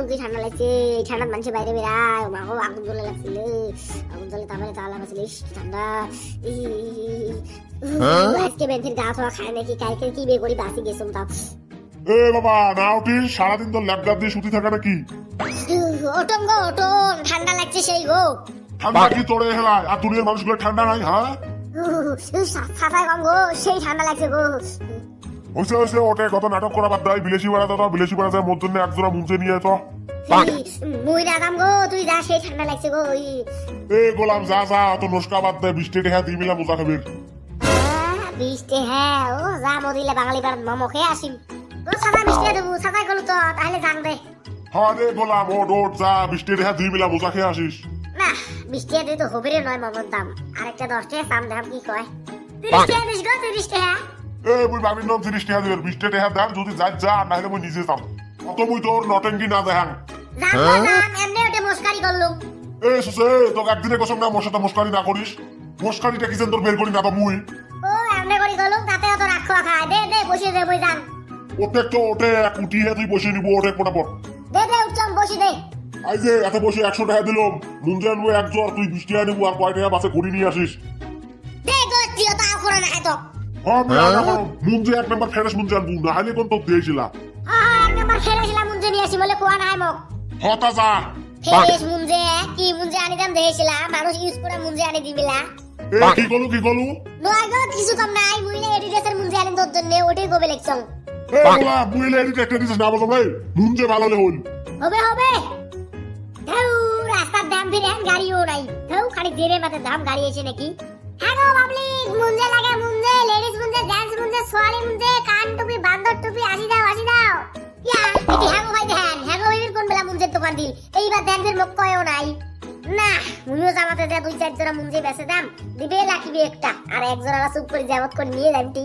কি ঠান্ডা লাগছে, ঠান্ডা মানুষের বাইরে বেড়ায়, মাগো আগুন জ্বলে লাগছিল, আগুন জ্বলে তারপরে তালা বাঁচলে ঠান্ডা। আজকে বেঞ্চের গা খাওয়া খায় নাকি, কালকে কি বে করি বাসি গেছম তাও। এ বাবা না উঠিস, সারাদিন তো ল্যাপটপ দিয়ে শুতে থাকা নাকি? ওটন গো ওটন, ঠান্ডা লাগছে সেই গো। ঠান্ডা কি তোরে হেলায়, আর দুনিয়ার মানুষগুলো ঠান্ডা নাই? হ্যাঁ সাফাই কম গো, সেই ঠান্ডা লাগছে গো। হয়েছে হয়েছে, ওটে কত নাটক করা বাদ দেয়, বিলেসি বেড়াতে তো বিলেসি বেড়াতে মোর জন্য একজোড়া মুঞ্জে নিয়ে তো। মুই রাগাম গো, তুই যা, সেই ঠান্ডা লাগছে গো। এ গোলাম যা যা, অত নস্কা বাদ দে, বৃষ্টি টেহা দিয়ে মিলা মোজা খাবির। বৃষ্টি হ্যাঁ, ও যা মরিলে বাঙালি বার মোমো খেয়ে আসিম। ও সাদা বৃষ্টি দেবো, সাদাই গেল তো তাহলে জান দে। হ্যাঁ রে গোলাম, ওট ওট যা, বৃষ্টি টেহা দিয়ে মিলা মোজা খেয়ে আসিস। না বৃষ্টি দিয়ে তো হবে রে, নয় মোমোর দাম আরেকটা 10 টাকা দাম দাম কি কয় 30 টাকা দিস গো, 30 টাকা। এ মুই বাবির নাম 30 টাকা দিবেন, 20 টাকা দাম যদি যাই যা, না হলে মুই নিজে যাম। অত মুই তোর নটেঙ্গি না দেখান। জান এমনি ওটা মস্কারি করলুম। এ সুসে, তোকে একদিনে কসম না মোর সাথে মস্কারি না করিস। মস্কারিটা কিছেন তোর বের করি না তো মুই। ও এমনি করি করলুম, তাতে অত রাগ খাওয়া খায়। দে দে বসে দে, মুই জান। ওতে তো ওটে কুটিয়ে তুই বসে নিবো, ওটে পটাপট। দে দে উঠছম, বসে দে। আই যে এত বসে 100 টাকা দিলাম, মুঞ্জে আনবো এক জ্বর, তুই 20 টাকা নিবো, আর কয় টাকা বাসে ঘুরি নিয়ে আসিস। দে গো তুই তাও করে না এত। হ্যাঁ মুঞ্জে এক নাম্বার ফ্রেশ মুঞ্জে আনবো, না হলে কোন তো দিয়েছিলা। এক নাম্বার খেলেছিলাম মুঞ্জে নিয়ে আসি বলে কোয়া নাই মোক। হতা যা ফ্রেশ মুঞ্জে কি মুঞ্জে আনি দাম দেখিছিলাম, মানুষ ইউজ করে মুঞ্জে আনি দিবিলা। এ কি কলু নয় গো কিছু কম নাই, মুইলে এডিডাসের মুঞ্জে আনি তোর জন্য, ওটাই গোবে লেখছং। এ বলা মুইলে এডিট একটা দিছিস না বলো ভাই, মুঞ্জে ভালো হল। হবে হবে ধাউ রাস্তার দাম ফিরে গাড়িও নাই, ধাউ খালি ধীরে মাতে দাম গাড়ি এসে নাকি। হ্যাঁ গো পাবলিক, মুঞ্জে লাগে মুঞ্জে, লেডিস মুঞ্জে, জেন্টস মুঞ্জে, সোয়ালি মুঞ্জে, কান টুপি, বান্দর টুপি, আসি দাও আসি দাও। ইয়া এটি হ্যাঁ গো ভাই দেন, হ্যাঁ গো ভাইয়ের কোন বেলা মুঞ্জের দোকান দিল, এইবার দেন ফির মুখ কয়ও নাই। না মুইও জামাতে যা 2-4 জোড়া মুঞ্জে বেচে দাম দিবে লাকিবে একটা, আর এক জোড়া চুপ করে জামত করে নিয়ে যানটি।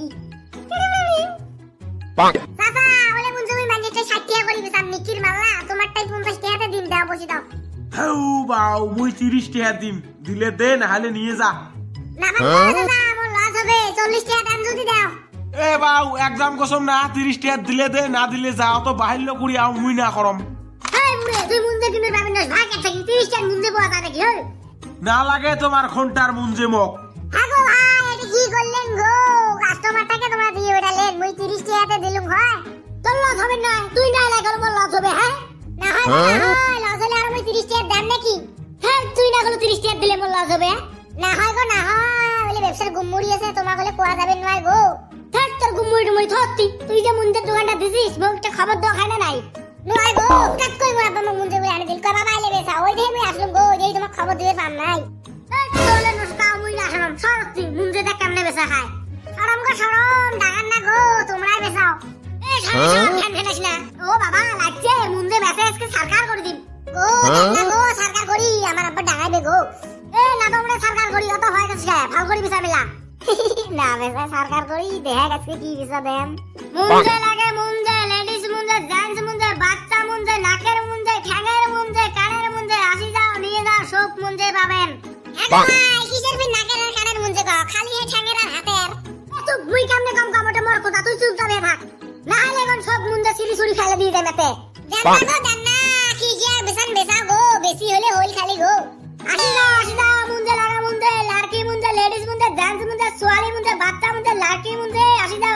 চাচা ওলে মুঞ্জে মুই মাগেতে 60 টাকা করি বেচাম, নিকির মাল্লা তোমারটাই 50 টাকাতে দিন দাও, বসি দাও। হাউ বাউ, মুই 30 টাকা দিম, দিলে দে না হলে নিয়ে যা। না মানে চাচা আমার লস হবে, 40 টাকা দাম যদি দাও। এ বাউ একদম কসম না, 30 টাকা দিলে দে, না দিলে যাও তো বাহিল্য করি আও, মুই না করম। হেই মুরে তুই মুঞ্জে কিনে পাবি না, ভাগ একটা 30 টাকা মুঞ্জে পাওয়া যায় নাকি? হেই না লাগে তোমার ঘন্টার মুঞ্জে মোক। আগো ভাই এটা কি করলেন গো, কাস্টমারটাকে তোমরা দিয়ে বেড়ালেন, মুই 30 টাকাতে দিলুম। হয় তোর লস হবে না, তুই না লাগে আমার লস হবে। হ্যাঁ না হয় না হয়, লস হলে আর মুই 30 টাকা দাম নাকি? হ্যাঁ তুই না গেলে 30 টাকা দিলে মোর লস হবে। না হয় গো না হয়, বলে ব্যবসার গুম্মুড়ি আছে, তোমার গলে কোয়া যাবে নয় গো। থাক তোর গুম্মুড়ি টুমুড়ি থত্তি, তুই যে মুঞ্জের দোকানটা দিছিস মুখটা খবর দাও খায় না নাই নয় গো। টাক কই মোর আব্বা মুঞ্জে বলে আনি দিল, কয় বাবা আইলে বেচা, ওই দেই মুই আসলুম গো, যেই তোমার খবর দিবে পাম নাই। তোলে নস্কা মুই না শরম সরতি মুঞ্জে দেখ কেমনে বেচা খায়। শরম গো শরম, ডাগান না গো, তোমরাই বেচাও। এ শরম ফ্যান ফেলাস না। ও বাবা লাগছে মুঞ্জে বেচে আজকে সরকার করে দিন গো, না গো সরকার করি, আমার আব্বা ডাগাইবে গো। এ না তোমরা সরকার করি, অত হয় গেছে ভাল করি বেচা মেলা। না বেচা সরকার করি, দেখা গেছে কি বেচা দেন। মুঞ্জে লাগে মুঞ্জে, লেডিস মুঞ্জে, জেন্টস মুঞ্জে, বাচ্চা মুঞ্জে, নাকের মুঞ্জে, ঠ্যাঙের মুঞ্জে, কানের মুঞ্জে, আসি যাও নিয়ে যাও, সব মুঞ্জে পাবেন। কিসের ফির নাকের আর কানের মুঞ্জে গো, খালি হে ঠ্যাঙের আর হাতের। তুই মুই কেমনে কম কামটা মর কথা, তুই চুপ যাবে থাক, না হলে এখন সব মুঞ্জে সিঁড়ি সুড়ি ফেলে দিয়ে যায় মেতে। জান্না গো জান্না, কি কি আর বেচান বেচা গো, বেশি হলে হইল খালি গো। আসি যাও মুঞ্জে লাগা মুঞ্জে, লাড়কি মুঞ্জে, লেডিস মুঞ্জে, জেন্টস মুঞ্জে, সোয়ালি মুঞ্জে, বাচ্চা মুঞ্জে, লাড়কি মুঞ্জে, আসি যাও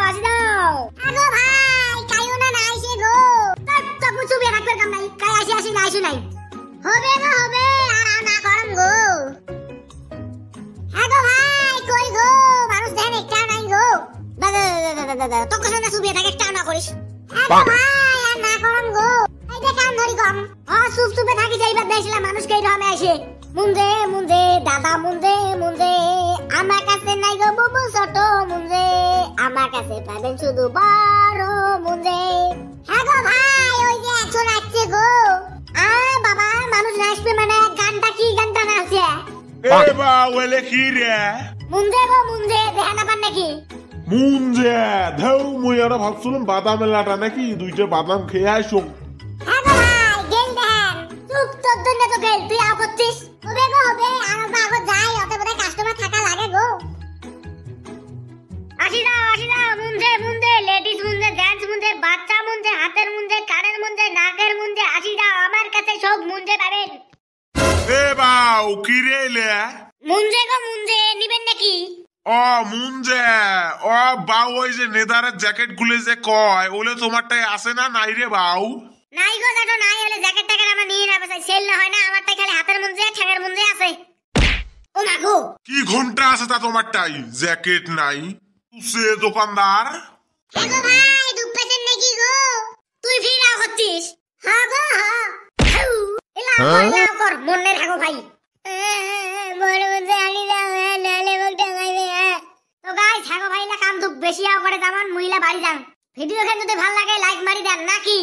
আগো ভাই কাইও না আইছে গো। তক মুই চুপ থাকবে কাম নাই, কাই আসি না আইছি নাই। হবে গো হবে, আর না করম গো। আগো ভাই কই গো, মানুষ দেন একটা নাই গো। দাদা তক না চুপ থাকে, একটা না করিস। আগো ভাই আর না করম গো, এই যে কাম ধরি কম। চুপ চুপে থাকি, যাইবার দেখিলাম মানুষ কই রকমে আইছে। মুঞ্জে মুঞ্জে দাদা মুঞ্জে মুঞ্জে, আমার কাছে নাই গো বুবু ছোট মুঞ্জে, আমার কাছে পাবেন শুধু বড় মুঞ্জে। হ্যাঁ গো ভাই ওই যে একজন আসছে গো। বাবা মানুষ নাচবে মানে গানটা কি গানটা নাচছে? এ বা ওলে কি রে মুঞ্জে গো মুঞ্জে, দেখা না পান নাকি? মুঞ্জে ধাউ, মুই আর ভাবছিলাম বাদামের লাটা নাকি, 2টা বাদাম খেয়ে আসুম। হ্যাঁ গো ভাই গেল দেন, চুপ তোর জন্য তো গেল, তুই আও করছিস। হবে গো হবে, আর আগত যাই, অত বড় কাস্টমার থাকা লাগে গো। আসি দাও মুঞ্জে মুঞ্জে, লেডিস মুঞ্জে, জেন্টস মুঞ্জে, বাচ্চা মুঞ্জে, হাতের মুঞ্জে, কানের মুঞ্জে, সব মুঞ্জে পাবেন। এ বাউ কি রে লে মুঞ্জে গো মুঞ্জে নিবেন নাকি? ও মুঞ্জে ও বাউ ওই যে নেদারের জ্যাকেট গুলো যে কয় ওলে তোমারটাই আছে না নাই রে বাউ? নাই গো জানো নাই, হলে জ্যাকেট ট্যাকেট আমরা নিয়ে যাবো, সেল না হয় না, আমারটাই খালি হাতের মুঞ্জে ঠ্যাঙের মুঞ্জে আছে। ও মা গো কি ঘন্টা আছে তা তোমারটাই জ্যাকেট নাই সে দোকানদার? হ্যাঁ গো ভাই দুধ পেছেন নাকি গো? তুই ফিরাও হচ্ছিস? হ্যাঁ গো হ্যাঁ। এলাও কর মনের হাগো ভাই। বড় মুঞ্জে আনি দাও নালে মুখ টাঙাইবে। তো গাইস হাগো ভাই না কাম দুঃখ বেশি করে যেমন মহিলা বাড়ি যান। ভিডিও যদি ভালো লাগে লাইক মারি দেন নাকি?